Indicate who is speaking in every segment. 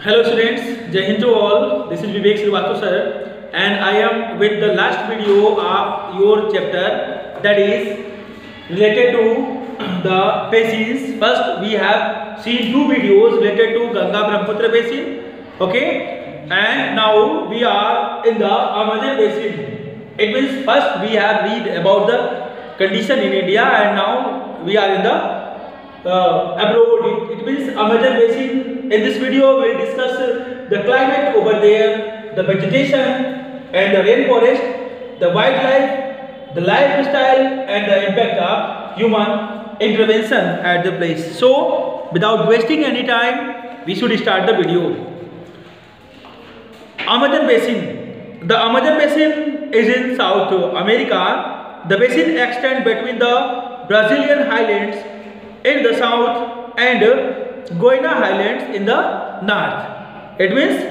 Speaker 1: Hello students, Jai Hind to all. This is Vivek Srivastava sir, and I am with the last video of your chapter, that is related to the basins. First we have seen two videos related to Ganga Brahmaputra basin, okay, and now we are in the Amazon basin. It means first we have read about the condition in India, and now we are in the abroad. It means Amazon basin. In this video we will discuss the climate over there, the vegetation and the rainforest, the wildlife, the lifestyle and the impact of human intervention at the place. So without wasting any time, we should start the video. Amazon basin. The Amazon basin is in South America. The basin extends between the Brazilian highlands in the south and Guiana Highlands in the north. It means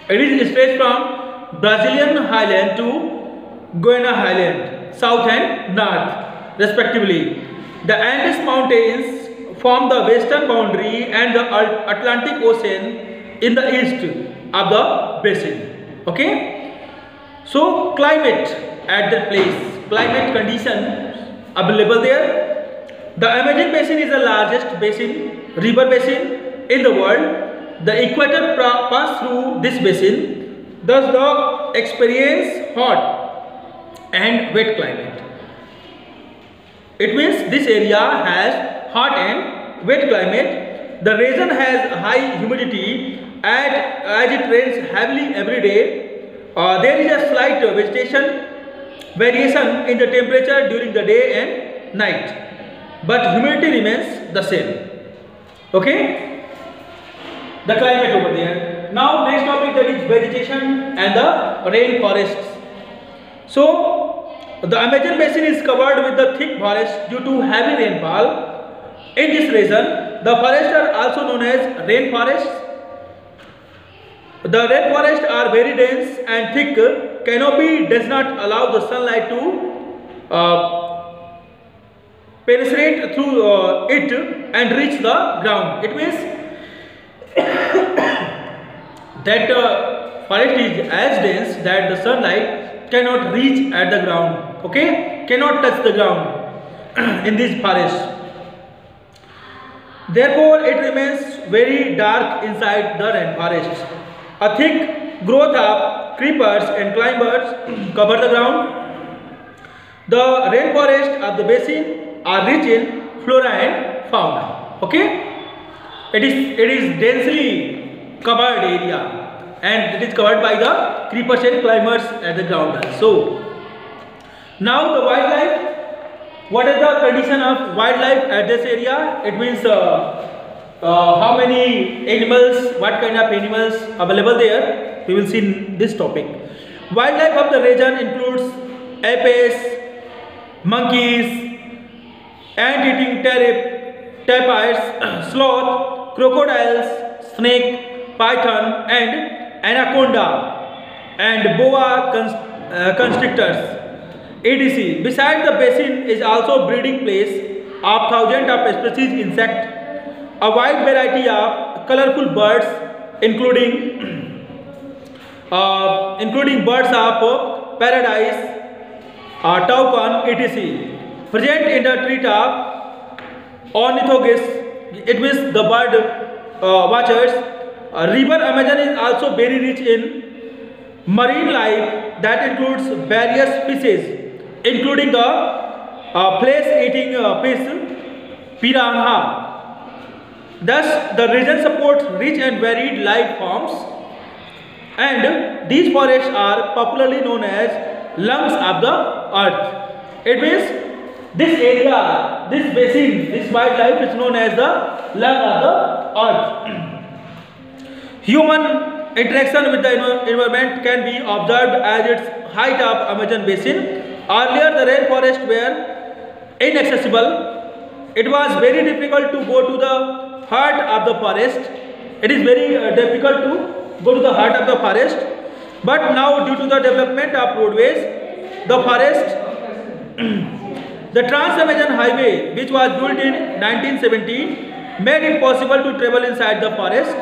Speaker 1: it is stretched from Brazilian Highland to Guiana Highland, south and north respectively. The Andes Mountains form the western boundary and the Atlantic Ocean in the east of the basin. Okay. So climate at the place, climate condition available there. The Amazon basin is the largest basin, river basin in the world. The equator passes through this basin, thus the experience hot and wet climate. It means this area has hot and wet climate. The region has high humidity as it rains heavily every day. There is a slight vegetation variation in the temperature during the day and night, but humidity remains the same. Okay, the climate over there. Now next topic, that is vegetation and the rainforests. So the Amazon basin is covered with the thick forest due to heavy rainfall. In this region, the forests are also known as rainforests. The rainforests are very dense and thick. Canopy does not allow the sunlight to penetrate through it and reach the ground. It means that forest is as dense that the sunlight cannot reach at the ground. Okay, cannot touch the ground in this forest. Therefore, it remains very dark inside the rainforest. A thick growth of creepers and climbers cover the ground. The rainforest of the basin are rich in flora and fauna. Okay, it is densely covered area and it is covered by the creepers and climbers at the ground. So now the wildlife. What is the condition of wildlife at this area? It means how many animals, what kind of animals available there. We will see in this topic. Wildlife of the region includes apes, monkeys, ant-eating tapirs, sloth, crocodiles, snake, python and anaconda and boa constrictors, etc. Besides, the basin is also breeding place of thousands of species insect, a wide variety of colorful birds including birds of paradise, toucan, etc. present in the treetop. Ornithologists, it means the bird watchers. River Amazon is also very rich in marine life that includes various species, including the flesh-eating fish, piranha. Thus, the region supports rich and varied life forms, and these forests are popularly known as lungs of the earth. It means this area, this basin, this wildlife is known as the lung of the earth. Human interaction with the environment can be observed at its height of Amazon basin. Earlier, the rainforests were inaccessible. It was very difficult to go to the heart of the forest. It is very difficult to go to the heart of the forest. But now, due to the development of roadways, the forest the Trans-Amazon Highway, which was built in 1917, made it possible to travel inside the forest.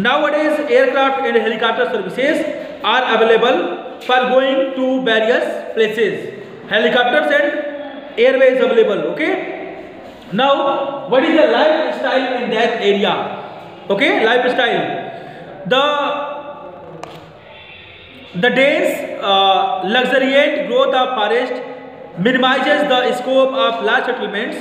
Speaker 1: Nowadays, aircraft and helicopter services are available for going to various places. Helicopters and airways available. Okay. Now, what is the lifestyle in that area? Okay, lifestyle. The day's luxuriant growth of forest minimizes the scope of large settlements.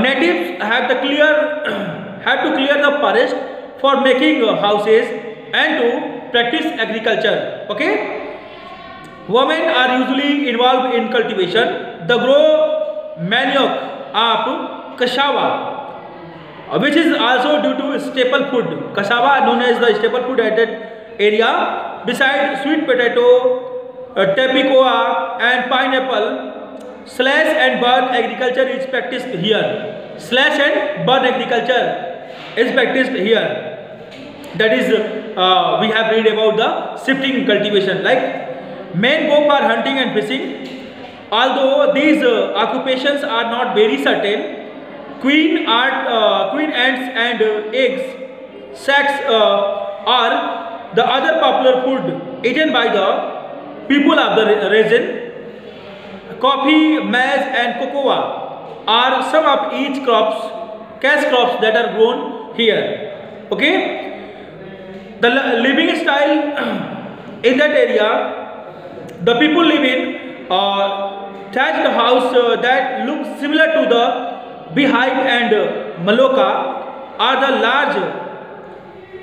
Speaker 1: Natives have to clear the forest for making houses and to practice agriculture. Okay, women are usually involved in cultivation. They grow manioc of cassava, which is also due to staple food. Cassava known as the staple food at that area. Besides sweet potato, tapioca and pineapple, slash and burn agriculture is practiced here. Slash and burn agriculture is practiced here. That is, we have read about the shifting cultivation. Like men go for hunting and fishing. Although these occupations are not very certain, queen ants and eggs sacs are the other popular food eaten by the people of the region. Coffee, maize and cocoa are some of each cash crops that are grown here. Okay, the living style in that area, the people live in thatched house that looks similar to the beehive and maloka, are the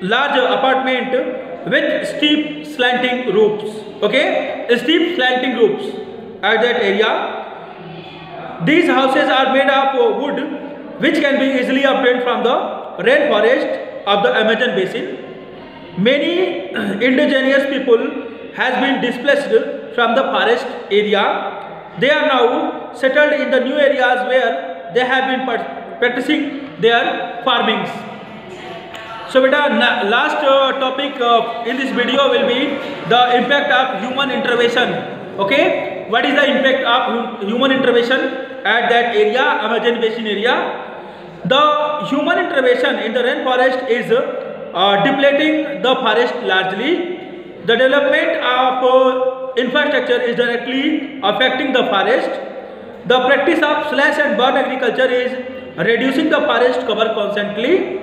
Speaker 1: large apartment with steep slanting roofs. Okay, steep slanting roofs at that area. These houses are made of wood, which can be easily obtained from the rainforest of the Amazon basin. Many indigenous people has been displaced from the forest area. They are now settled in the new areas where they have been practicing their farmings. So beta, last topic in this video will be the impact of human intervention. Okay, what is the impact of human intervention at that area, Amazon basin area? The human intervention in the rainforest is depleting the forest largely. The development of infrastructure is directly affecting the forest. The practice of slash and burn agriculture is reducing the forest cover constantly.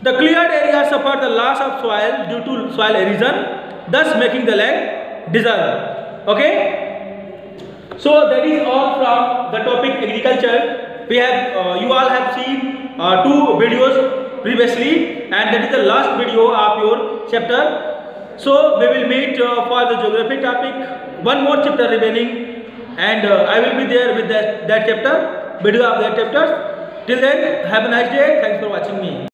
Speaker 1: The cleared areas suffer the loss of soil due to soil erosion, thus making the land desert. Okay, so that is all from the topic agriculture. We have you all have seen 2 videos previously, and that is the last video of your chapter. So we will meet for the geography topic. One more chapter remaining, and I will be there with that chapter, video of that chapter. Till then, have a nice day. Thanks for watching me.